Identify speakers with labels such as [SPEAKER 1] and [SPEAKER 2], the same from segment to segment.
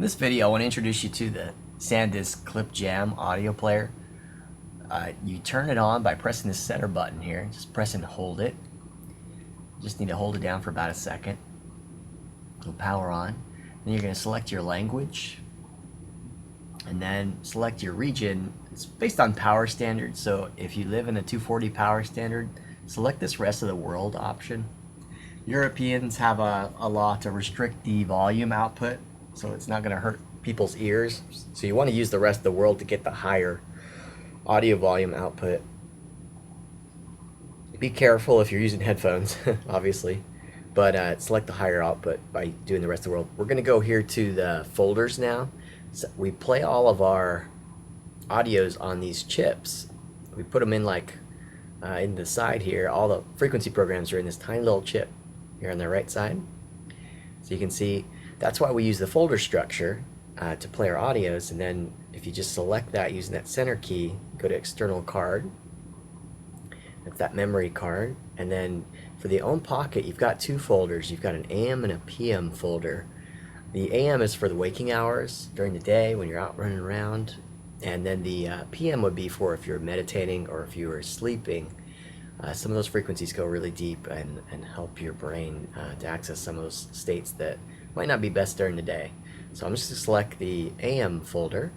[SPEAKER 1] In this video, I want to introduce you to the Sandisk Clip Jam audio player. You turn it on by pressing the center button here. Just press and hold it. You just need to hold it down for about a second. It'll power on. Then you're going to select your language and then select your region. It's based on power standard, so if you live in a 240 power standard, select this rest of the world option. Europeans have a law to restrict the volume output, so it's not going to hurt people's ears. So you want to use the rest of the world to get the higher audio volume output. Be careful if you're using headphones, obviously, but select the higher output by doing the rest of the world. We're going to go here to the folders now. So we play all of our audios on these chips. We put them in like in the side here. All the frequency programs are in this tiny little chip here on the right side. So you can see that's why we use the folder structure to play our audios. And then if you just select that using that center key, go to external card. That's that memory card. And then for the own pocket, you've got two folders. You've got an AM and a PM folder. The AM is for the waking hours during the day when you're out running around. And then the PM would be for if you're meditating or if you were sleeping. Some of those frequencies go really deep and help your brain to access some of those states that might not be best during the day. So I'm just going to select the AM folder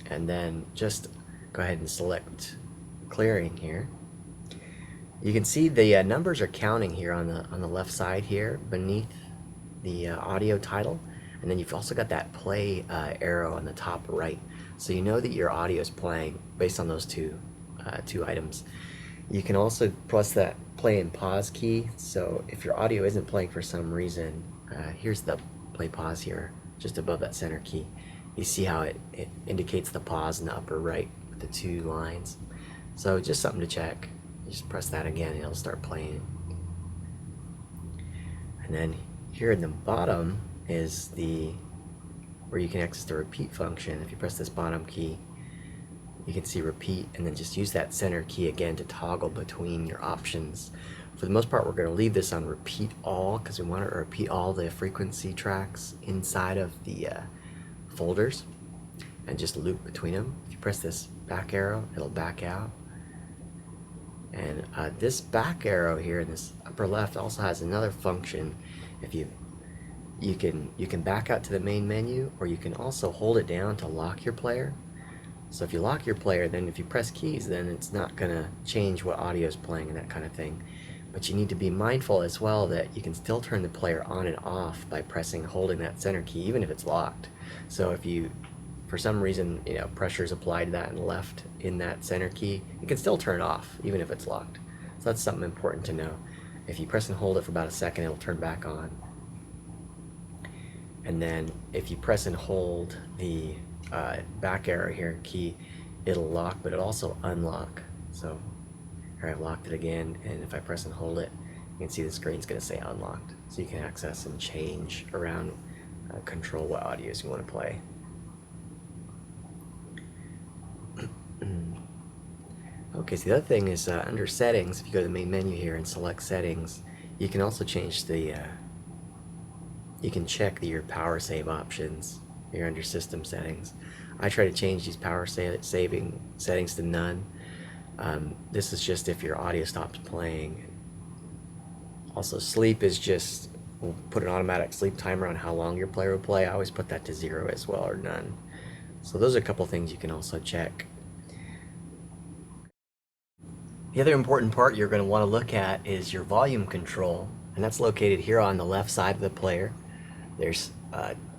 [SPEAKER 1] and then just go ahead and select clearing here. You can see the numbers are counting here on the left side here beneath the audio title, and then you've also got that play arrow on the top right, so you know that your audio is playing based on those two items. You can also press that play and pause key, so if your audio isn't playing for some reason, here's the play pause here just above that center key. You see how it indicates the pause in the upper right with the two lines. So just something to check. You just press that again and it'll start playing. And then here in the bottom is where you can access the repeat function. If you press this bottom key, you can see repeat, and then just use that center key again to toggle between your options. For the most part, we're going to leave this on repeat all because we want to repeat all the frequency tracks inside of the folders and just loop between them. If you press this back arrow, it'll back out. And this back arrow here in this upper left also has another function. If you can back out to the main menu, or you can also hold it down to lock your player. So if you lock your player, then if you press keys, then it's not going to change what audio is playing and that kind of thing. But you need to be mindful as well that you can still turn the player on and off by pressing and holding that center key, even if it's locked. So if you, for some reason, pressure is applied to that and left in that center key, you can still turn it off, even if it's locked. So that's something important to know. If you press and hold it for about a second, it'll turn back on. And then if you press and hold the back arrow here key, it'll lock, but it'll also unlock. So here I've locked it again, and if I press and hold it, you can see the screen's going to say unlocked. So you can access and change around, control what audios you want to play. Okay, so the other thing is under settings, if you go to the main menu here and select settings, you can also change you can check your power save options here under system settings. I try to change these power saving settings to none. This is just if your audio stops playing. Also, sleep is just, we'll put an automatic sleep timer on how long your player will play. I always put that to 0 as well, or none. So those are a couple things you can also check. The other important part you're going to want to look at is your volume control, and that's located here on the left side of the player. There's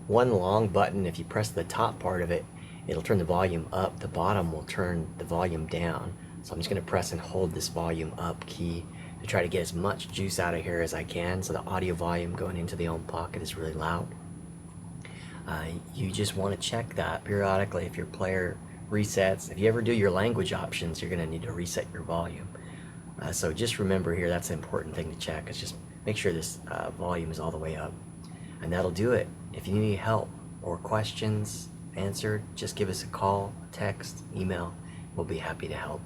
[SPEAKER 1] one long button. If you press the top part of it, it'll turn the volume up. The bottom will turn the volume down. So I'm just going to press and hold this volume up key to try to get as much juice out of here as I can, so the audio volume going into the own pocket is really loud. You just want to check that periodically if your player resets. If you ever do your language options, you're going to need to reset your volume. So just remember here, that's an important thing to check, is just make sure this volume is all the way up. And that'll do it. If you need help or questions answered, just give us a call, text, email. We'll be happy to help.